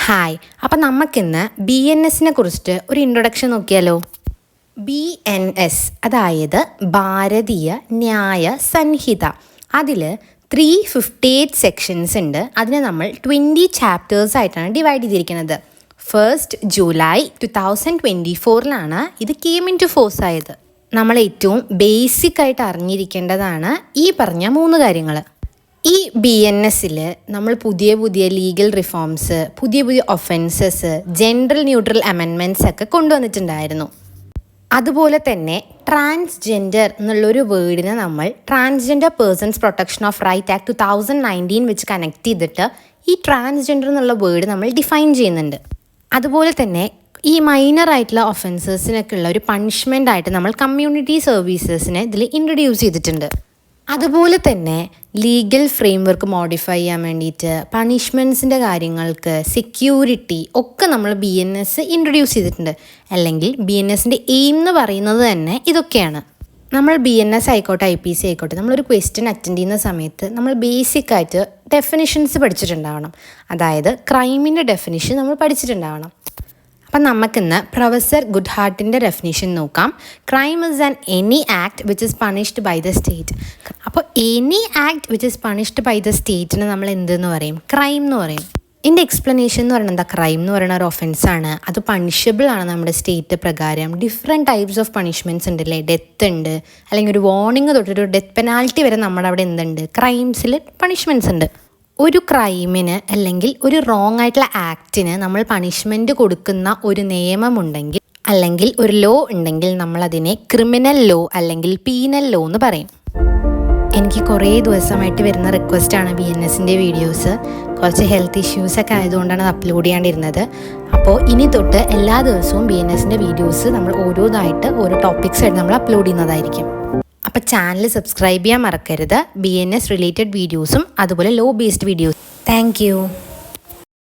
Hi, അപ്പം നമുക്കിന്ന് BNSനെ കുറിച്ചിട്ട് ഒരു ഇൻട്രൊഡക്ഷൻ നോക്കിയാലോ. BNS അതായത് ഭാരതീയ ന്യായ സംഹിത. അതിൽ 358 സെക്ഷൻസ് ഉണ്ട്. അതിനെ നമ്മൾ 20 ചാപ്റ്റേഴ്സ് ആയിട്ടാണ് ഡിവൈഡ് ചെയ്തിരിക്കുന്നത്. 1st July 2024 ഇത് കെയിം ഇൻ ടു ഫോഴ്സ് ആയത്. നമ്മൾ ഏറ്റവും ബേസിക് ആയിട്ട് അറിഞ്ഞിരിക്കേണ്ടതാണ് ഈ പറഞ്ഞ 3 കാര്യങ്ങൾ. ഈ BNSൽ നമ്മൾ പുതിയ ലീഗൽ റിഫോംസ്, പുതിയ ഒഫൻസസ്, ജെൻഡർ ന്യൂട്രൽ അമെൻമെൻറ്റ്സ് ഒക്കെ കൊണ്ടുവന്നിട്ടുണ്ടായിരുന്നു. അതുപോലെ തന്നെ ട്രാൻസ്ജെൻഡർ എന്നുള്ളൊരു വേർഡിനെ നമ്മൾ transgender persons protection of right act 2019 വെച്ച് കണക്ട് ചെയ്തിട്ട് ഈ ട്രാൻസ്ജെൻഡർ എന്നുള്ള വേർഡ് നമ്മൾ ഡിഫൈൻ ചെയ്യുന്നുണ്ട്. അതുപോലെ തന്നെ ഈ മൈനർ ആയിട്ടുള്ള ഒഫൻസസിനൊക്കെ ഉള്ള ഒരു പണിഷ്മെൻ്റ് ആയിട്ട് നമ്മൾ കമ്മ്യൂണിറ്റി സർവീസസിനെ ഇതിൽ ഇൻട്രൊഡ്യൂസ് ചെയ്തിട്ടുണ്ട്. അതുപോലെ തന്നെ ലീഗൽ ഫ്രെയിംവർക്ക് മോഡിഫൈ ചെയ്യാൻ വേണ്ടിയിട്ട് പണിഷ്മെൻറ്റ്സിൻ്റെ കാര്യങ്ങൾക്ക് സെക്യൂരിറ്റി ഒക്കെ നമ്മൾ BNS ഇൻട്രൊഡ്യൂസ് ചെയ്തിട്ടുണ്ട്. അല്ലെങ്കിൽ BNSൻ്റെ എയിം എന്ന് പറയുന്നത് തന്നെ ഇതൊക്കെയാണ്. നമ്മൾ BNS ആയിക്കോട്ടെ IPC ആയിക്കോട്ടെ നമ്മളൊരു ക്വസ്റ്റ്യൻ അറ്റൻഡ് ചെയ്യുന്ന സമയത്ത് നമ്മൾ ബേസിക്കായിട്ട് ഡെഫിനിഷൻസ് പഠിച്ചിട്ടുണ്ടാവണം. അതായത് ക്രൈമിൻ്റെ ഡെഫിനിഷൻ നമ്മൾ പഠിച്ചിട്ടുണ്ടാവണം. അപ്പം നമുക്കിന്ന് പ്രൊഫസർ ഗുഡ്ഹാർട്ടിൻ്റെ ഡെഫിനിഷൻ നോക്കാം. Crime is an any act which is punished by the state. അപ്പോൾ any act which is punished by the സ്റ്റേറ്റിന് നമ്മൾ എന്തെന്ന് പറയും? ക്രൈം എന്ന് പറയും. ഇതിൻ്റെ എക്സ്പ്ലനേഷൻ എന്ന് പറയുന്നത് എന്താ? ക്രൈം എന്ന് പറയുന്ന ഒരു ഒഫൻസാണ്. അത് പണിഷബിൾ ആണ് നമ്മുടെ സ്റ്റേറ്റ് പ്രകാരം. ഡിഫറെൻറ്റ് ടൈപ്സ് ഓഫ് പണിഷ്മെൻറ്റ്സ് ഉണ്ടല്ലേ. ഡെത്ത് ഉണ്ട്, അല്ലെങ്കിൽ ഒരു വാർണിംഗ് തൊട്ടൊരു ഡെത്ത് പെനാൽറ്റി വരെ നമ്മുടെ അവിടെ എന്തുണ്ട്? ക്രൈംസിൽ പണിഷ്മെൻറ്റ്സ് ഉണ്ട്. ഒരു ക്രൈമിന് അല്ലെങ്കിൽ ഒരു റോങ് ആയിട്ടുള്ള ആക്ടിന് നമ്മൾ പണിഷ്മെൻറ്റ് കൊടുക്കുന്ന ഒരു നിയമമുണ്ടെങ്കിൽ അല്ലെങ്കിൽ ഒരു ലോ ഉണ്ടെങ്കിൽ നമ്മളതിനെ ക്രിമിനൽ ലോ അല്ലെങ്കിൽ പീനൽ ലോ എന്ന് പറയും. എനിക്ക് കുറേ ദിവസമായിട്ട് വരുന്ന റിക്വസ്റ്റാണ് BNSൻ്റെ വീഡിയോസ്. കുറച്ച് ഹെൽത്ത് ഇഷ്യൂസൊക്കെ ആയതുകൊണ്ടാണ് അത് അപ്ലോഡ് ചെയ്യാണ്ടിരുന്നത്. അപ്പോൾ ഇനി തൊട്ട് എല്ലാ ദിവസവും BNSൻ്റെ വീഡിയോസ് നമ്മൾ ഓരോന്നായിട്ട് ഓരോ ടോപ്പിക്സ് ആയിട്ട് നമ്മൾ അപ്ലോഡ് ചെയ്യുന്നതായിരിക്കും. അപ്പോൾ ചാനൽ സബ്സ്ക്രൈബ് ചെയ്യാൻ മറക്കരുത്. BNS റിലേറ്റഡ് വീഡിയോസും അതുപോലെ law based videos. Thank U.